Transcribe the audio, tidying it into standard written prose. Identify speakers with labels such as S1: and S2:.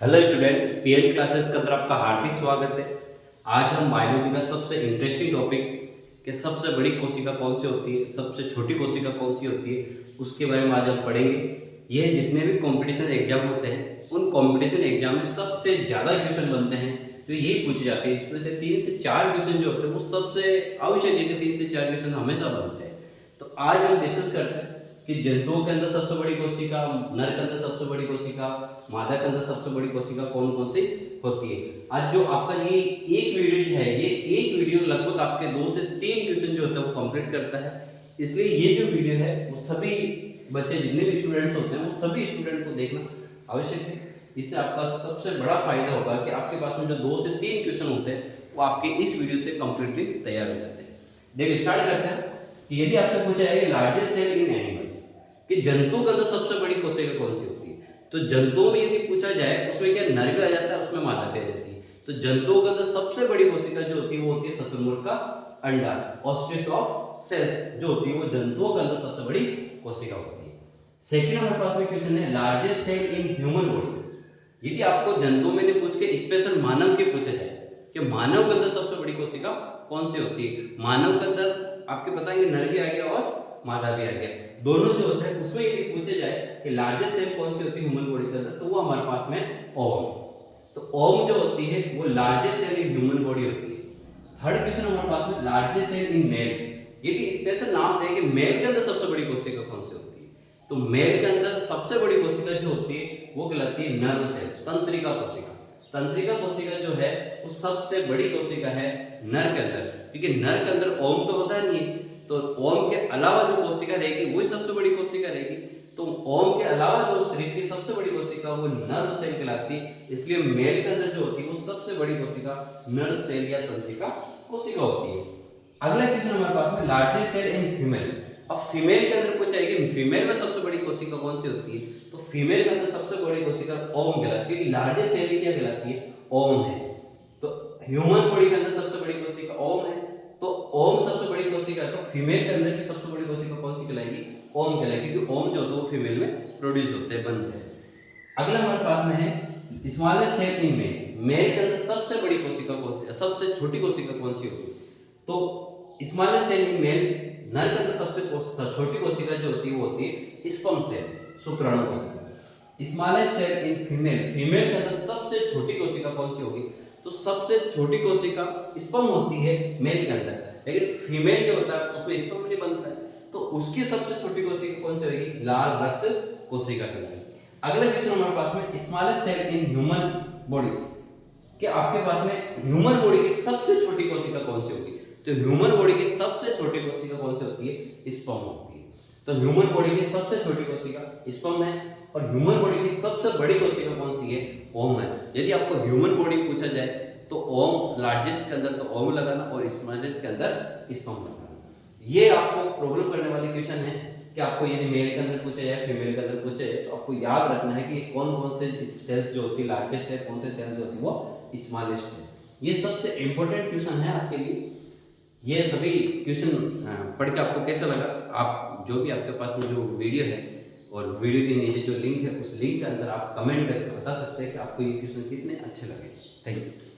S1: Hello student, PN classes के अंदर आपका हार्दिक स्वागत है। आज हम बायोलॉजी का सबसे इंटरेस्टिंग टॉपिक कि सबसे बड़ी कोशिका कौन सी होती है, सबसे छोटी कोशिका कौन सी होती है, उसके बारे में आज हम पढ़ेंगे। यह जितने भी कंपटीशन एग्जाम होते हैं उन कंपटीशन एग्जाम में सबसे ज़्यादा क्वेश्चन बनते हैं तो यही पूछे जाते हैं। इसमें से 3 से 4 क्वेश्चन जो होते हैं वो सबसे आवश्यक है कि 3 से 4 क्वेश्चन हमेशा बनते हैं। तो आज हम डिस्कस करते हैं कि जंतुओं के अंदर सबसे बड़ी कोशिका, नर के अंदर सबसे बड़ी कोशिका, मादा के अंदर सबसे बड़ी कोशिका कौन कौन सी होती है। आज जो आपका ये एक वीडियो जो है, ये एक वीडियो लगभग आपके 2 से 3 क्वेश्चन जो होता है वो कंप्लीट करता है। इसलिए ये जो वीडियो है वो सभी बच्चे, जितने भी स्टूडेंट्स होते हैं वो सभी स्टूडेंट को देखना आवश्यक है। इससे आपका सबसे बड़ा फायदा होगा कि आपके पास में जो 2 से 3 क्वेश्चन होते हैं वो आपके इस वीडियो से कंप्लीटली तैयार हो जाते हैं। देखिए स्टार्ट करते हैं कि यदि आपसे पूछा जाए लार्जेस्ट सेल इन एनिमल, कि जंतु के अंदर सबसे बड़ी कोशिका कौन सी होती है, तो जंतुओं में यदि पूछा जाए उसमें क्या नर भी आ जाता है, उसमें मादा भी आ जाती है। तो जंतुओं के अंदर सबसे बड़ी कोशिका जो होती है वो होती है शुतुरमुर्ग का अंडा, ऑस्ट्रिच ऑफ सेल्स जो होती है वो जंतुओं के अंदर सबसे बड़ी कोशिका होती है। सेकंड हमारे पास में क्वेश्चन है largest cell in human body. यदि आपको जंतुओं में पूछ के स्पेशल मानव के पूछा जाए कि मानव के अंदर सबसे बड़ी कोशिका कौन सी होती है, मानव के अंदर आपके बताएंगे नर भी आ गया और मादा भी आ गया, दोनों जो होते हैं उसमें यदि पूछे जाए कि लार्जेस्ट सेल कौन सी होती है ह्यूमन बॉडी के अंदर, तो वो हमारे पास में ओवम। तो ओवम जो होती है वो largest cell in human body होती है। थर्ड क्वेश्चन हमारे पास में लार्जेस्ट सेल इन मेल। यदि स्पेशल नाम दें कि मेल के अंदर सबसे बड़ी कोशिका कौन सी होती है, तो मेल के अंदर सबसे बड़ी कोशिका जो होती है वो कहलाती है नर्व सेल, तंत्रिका कोशिका। तंत्रिका कोशिका जो है वो सबसे बड़ी कोशिका है नर के अंदर, क्योंकि नर के अंदर ओवम तो होता नहीं है, तो ओम के अलावा जो कोशिका रहेगी वही सबसे बड़ी कोशिका रहेगी। तो ओम के अलावा जो शरीर की सबसे बड़ी कोशिका वो नर्व सेल कहलाती है। इसलिए मेल के अंदर जो होती है वो सबसे बड़ी कोशिका नर्व सेल या तंत्रिका कोशिका होती है। अगला क्वेश्चन हमारे पास में लार्जेस्ट सेल इन फीमेल। अब फीमेल के अंदर पूछा है कि फीमेल में सबसे बड़ी कोशिका कौन सी होती है, तो फीमेल के अंदर सबसे बड़ी कोशिका ओम कहलाती है, क्योंकि लार्जेस्ट सेल क्या कहलाती है, ओम है। तो ह्यूमन बॉडी के अंदर सबसे बड़ी कोशिका ओम है, तो ओम सबसे बड़ी कोशिका, तो फीमेल के अंदर की सबसे बड़ी कोशिका कौन सी कहलाएगी, ओम कहलाएगी, क्योंकि ओम जो होता है वो फीमेल में प्रोड्यूस होते हैं, बनते हैं। अगला हमारे पास में है smallest cell in mail. Mail के अंदर सबसे बड़ी कोशिका कौन सी, सबसे छोटी कोशिका कौन सी होगी, तो स्मॉलेस्ट सेल इन मेल, नर के अंदर सबसे छोटी कोशिका जो होती है वो होती है स्पर्म सेल, शुक्राणु कोशिका। Smallest cell in female, female के अंदर सबसे छोटी कोशिका कौन सी होगी, तो सबसे छोटी कोशिका स्पर्म होती है मेल के अंदर, लेकिन फीमेल जो होता है उसमें स्पर्म नहीं बनता है, तो उसकी सबसे छोटी कोशिका कौन सी रहेगी, लाल रक्त कोशिका कहलाएगी। अगला क्वेश्चन हमारे पास में smallest cell in human body, कि आपके पास में ह्यूमन बॉडी की सबसे छोटी कोशिका कौन सी होगी, तो ह्यूमन बॉडी की सबसे छोटी कोशिका कौन सी होती है, स्पर्म होती है। तो ह्यूमन बॉडी की सबसे छोटी कोशिका स्पर्म है, और ह्यूमन बॉडी की सबसे बड़ी कोशिका कौन सी है, ओम है। यदि आपको ह्यूमन बॉडी पूछा जाए तो ओम लार्जेस्ट के अंदर तो ओम लगाना और स्मॉलेस्ट के अंदर स्पर्म लगाना। ये आपको प्रॉब्लम करने वाले क्वेश्चन है कि आपको यदि मेल के अंदर पूछा जाए, फीमेल के अंदर पूछा जाए, तो आपको याद रखना है कि कौन कौन से सेल्स जो होती है लार्जेस्ट है, कौन से सेल्स जो होती है वो स्मॉलेस्ट है। ये सबसे इंपॉर्टेंट क्वेश्चन है आपके लिए। ये सभी क्वेश्चन पढ़ के आपको कैसा लगा, आप जो भी आपके पास में जो वीडियो है और वीडियो के नीचे जो लिंक है उस लिंक के अंदर आप कमेंट करके बता सकते हैं कि आपको ये क्वेश्चन कितने अच्छे लगे। Thank you.